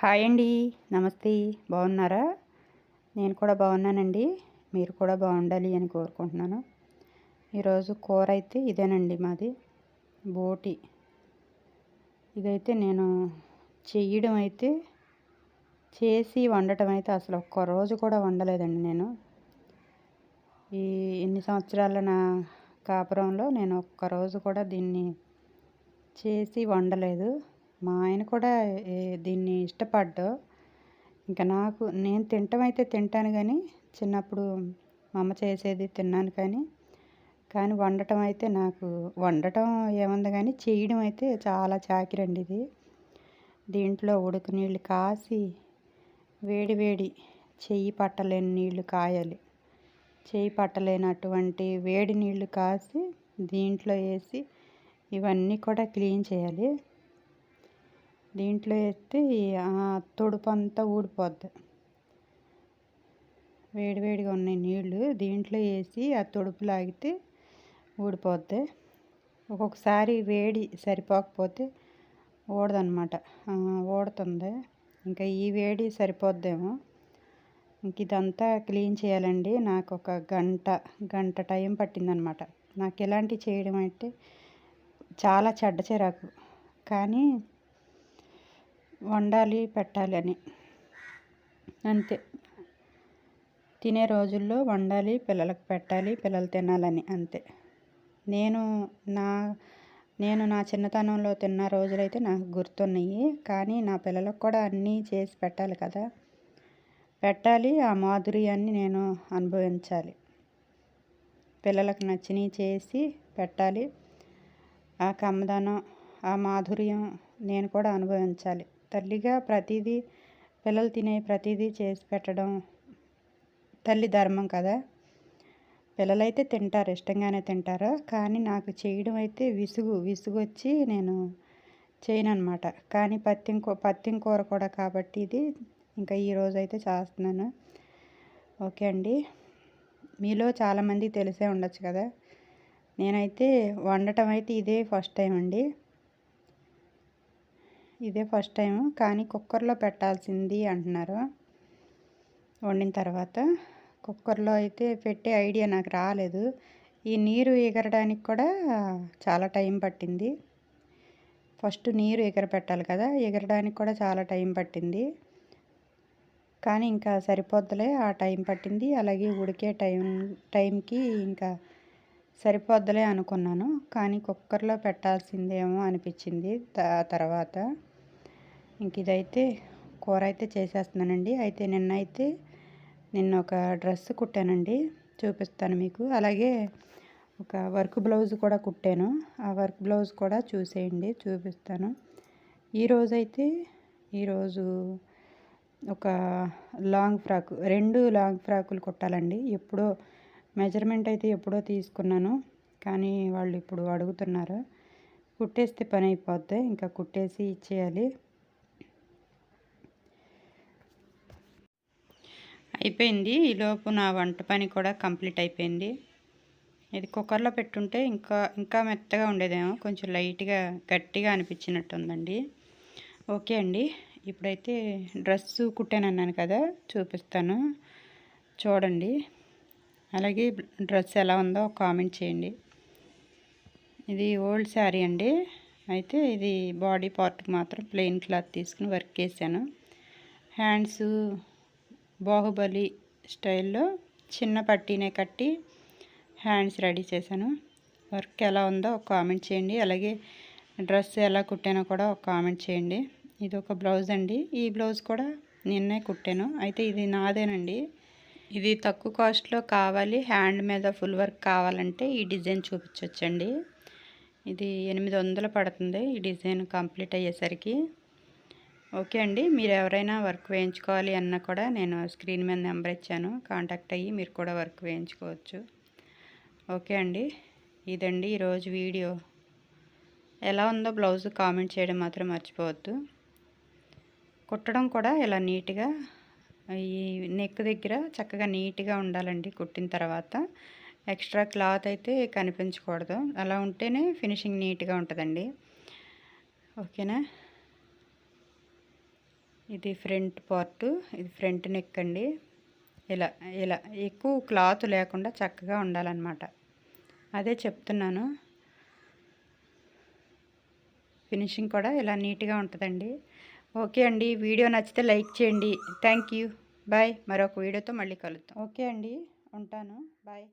Hi అండి. నమస్తే. బాగున్నారా? నేను కూడా బాగున్నానండి. మీరు కూడా బాగుండాలి అని కోరుకుంటున్నాను. ఈరోజు కూర అయితే ఇదేనండి మాది. బోటి. ఇదైతే నేను చెయ్యడం అయితే చేసి వండటం అయితే అసలు ఒక్కరోజు కూడా వండలేదండి నేను. ఈ ఇన్ని సంవత్సరాల నా కాపురంలో నేను ఒక్కరోజు కూడా దీన్ని చేసి వండలేదు. మా ఆయన కూడా దీన్ని ఇష్టపడ్డు. ఇంకా నేను తింటమైతే తింటాను కానీ చిన్నప్పుడు మా అమ్మ చేసేది తిన్నాను కానీ వండటం అయితే వండటం ఏముంది కానీ చేయడం అయితే చాలా చాకిరండి ఇది. దీంట్లో ఉడుకు నీళ్ళు కాసి వేడి వేడి చెయ్యి పట్టలేని నీళ్లు కాయాలి. చెయ్యి పట్టలేనటువంటి వేడి నీళ్లు కాసి దీంట్లో వేసి ఇవన్నీ కూడా క్లీన్ చేయాలి. దీంట్లో వేస్తే ఆ తొడుపు అంతా ఊడిపోద్ది. వేడివేడిగా ఉన్నాయి నీళ్ళు దీంట్లో వేసి ఆ తొడుపు లాగితే ఊడిపోద్ది. ఒక్కొక్కసారి వేడి సరిపోకపోతే ఊడదనమాట. ఊడుతుంది. ఇంకా ఈ వేడి సరిపోద్దేమో. ఇంక ఇదంతా క్లీన్ చేయాలండి. నాకు ఒక గంట టైం పట్టిందనమాట. నాకు ఇలాంటివి చేయడం అంటే చాలా చెడ్డ చిరాకు. కానీ వండాలి పెట్టాలి అని అంతే. తినే రోజుల్లో వండాలి, పిల్లలకు పెట్టాలి, పిల్లలు తినాలని అంతే. నేను నా చిన్నతనంలో తిన్న రోజులైతే నాకు గుర్తున్నాయి. కానీ నా పిల్లలకు కూడా అన్నీ చేసి పెట్టాలి కదా. పెట్టాలి, ఆ మాధుర్యాన్ని నేను అనుభవించాలి. పిల్లలకు నచ్చినవి చేసి పెట్టాలి. ఆ కమ్మదనం, ఆ మాధుర్యం నేను కూడా అనుభవించాలి. తల్లిగా ప్రతిదీ పిల్లలు తినే ప్రతిదీ చేసి పెట్టడం తల్లి ధర్మం కదా. పిల్లలైతే తింటారు, ఇష్టంగానే తింటారు. కానీ నాకు చేయడం అయితే విసుగు వచ్చి నేను చేయనన్నమాట. కానీ పత్యం కూర కూడా కాబట్టి ఇది ఇంకా ఈరోజు అయితే చేస్తున్నాను. ఓకే అండి. మీలో చాలామంది తెలిసే ఉండొచ్చు కదా. నేనైతే వండటం అయితే ఇదే ఫస్ట్ టైం అండి. ఇదే ఫస్ట్ టైం. కానీ కుక్కర్లో పెట్టాల్సింది అంటున్నారు. వండిన తర్వాత కుక్కర్లో అయితే పెట్టే ఐడియా నాకు రాలేదు. ఈ నీరు ఎగరడానికి కూడా చాలా టైం పట్టింది. ఫస్ట్ నీరు ఎగరపెట్టాలి కదా. ఎగరడానికి కూడా చాలా టైం పట్టింది. కానీ ఇంకా సరిపోద్దులే, ఆ టైం పట్టింది. అలాగే ఉడికే టైంకి ఇంకా సరిపోద్దులే అనుకున్నాను. కానీ కుక్కర్లో పెట్టాల్సిందేమో అనిపించింది తర్వాత. ఇంక ఇదైతే కూర అయితే చేసేస్తున్నానండి. అయితే నిన్న ఒక డ్రెస్ కుట్టానండి, చూపిస్తాను మీకు. అలాగే ఒక వర్క్ బ్లౌజ్ కూడా కుట్టాను. ఆ వర్క్ బ్లౌజ్ కూడా చూసేయండి, చూపిస్తాను. ఈరోజు ఒక లాంగ్ ఫ్రాక్, 2 లాంగ్ ఫ్రాకులు కుట్టాలండి. మెజర్మెంట్ అయితే ఎప్పుడో తీసుకున్నాను. కానీ వాళ్ళు ఇప్పుడు అడుగుతున్నారు. కుట్టేస్తే పని అయిపోద్ది. ఇంకా కుట్టేసి ఇచ్చేయాలి. అయిపోయింది. ఈలోపు నా వంట పని కూడా కంప్లీట్ అయిపోయింది. ఇది కుక్కర్లో పెట్టుంటే ఇంకా మెత్తగా ఉండేదేమో. కొంచెం లైట్గా గట్టిగా అనిపించినట్టుందండి. ఓకే అండి. ఇప్పుడైతే డ్రెస్ కుట్టానన్నాను కదా, చూపిస్తాను చూడండి. అలాగే డ్రెస్ ఎలా ఉందో కామెంట్ చేయండి. ఇది ఓల్డ్ శారీ అండి. అయితే ఇది బాడీ పార్ట్కి మాత్రం ప్లెయిన్ క్లాత్ తీసుకుని వర్క్ చేశాను. హ్యాండ్స్ బాహుబలి స్టైల్లో చిన్న పట్టీనే కట్టి హ్యాండ్స్ రెడీ చేశాను. వర్క్ ఎలా ఉందో ఒక కామెంట్ చేయండి. అలాగే డ్రెస్ ఎలా కుట్టానో కూడా ఒక కామెంట్ చేయండి. ఇది ఒక బ్లౌజ్ అండి. ఈ బ్లౌజ్ కూడా నిన్నే కుట్టాను. అయితే ఇది నాదేనండి. ఇది తక్కువ కాస్ట్లో కావాలి, హ్యాండ్ మీద ఫుల్ వర్క్ కావాలంటే ఈ డిజైన్ చూపించవచ్చండి. ఇది 800 పడుతుంది ఈ డిజైన్ కంప్లీట్ అయ్యేసరికి. ఓకే అండి. మీరు ఎవరైనా వర్క్ వేయించుకోవాలి అన్నా కూడా నేను స్క్రీన్ మీద నెంబర్ ఇచ్చాను, కాంటాక్ట్ అయ్యి మీరు కూడా వర్క్ వేయించుకోవచ్చు. ఓకే అండి. ఇదండి ఈరోజు వీడియో. ఎలా ఉందో బ్లౌజ్ కామెంట్ చేయడం మాత్రం మర్చిపోవద్దు. కుట్టడం కూడా ఇలా నీట్గా ఈ నెక్ దగ్గర చక్కగా నీట్గా ఉండాలండి. కుట్టిన తర్వాత ఎక్స్ట్రా క్లాత్ అయితే కనిపించకూడదు. అలా ఉంటేనే ఫినిషింగ్ నీట్గా ఉంటుందండి. ఓకేనా. ఇది ఫ్రంట్ పార్ట్, ఇది ఫ్రంట్ నెక్ అండి. ఇలా ఇలా ఎక్కువ క్లాత్ లేకుండా చక్కగా ఉండాలన్నమాట. అదే చెప్తున్నాను. ఫినిషింగ్ కూడా ఇలా నీట్గా ఉంటుందండి. ఓకే అండి, వీడియో నచ్చితే లైక్ చేయండి. Thank you. బాయ్. మరొక వీడియోతో మళ్ళీ కలుద్దాం. ఓకే అండి, ఉంటాను. బాయ్.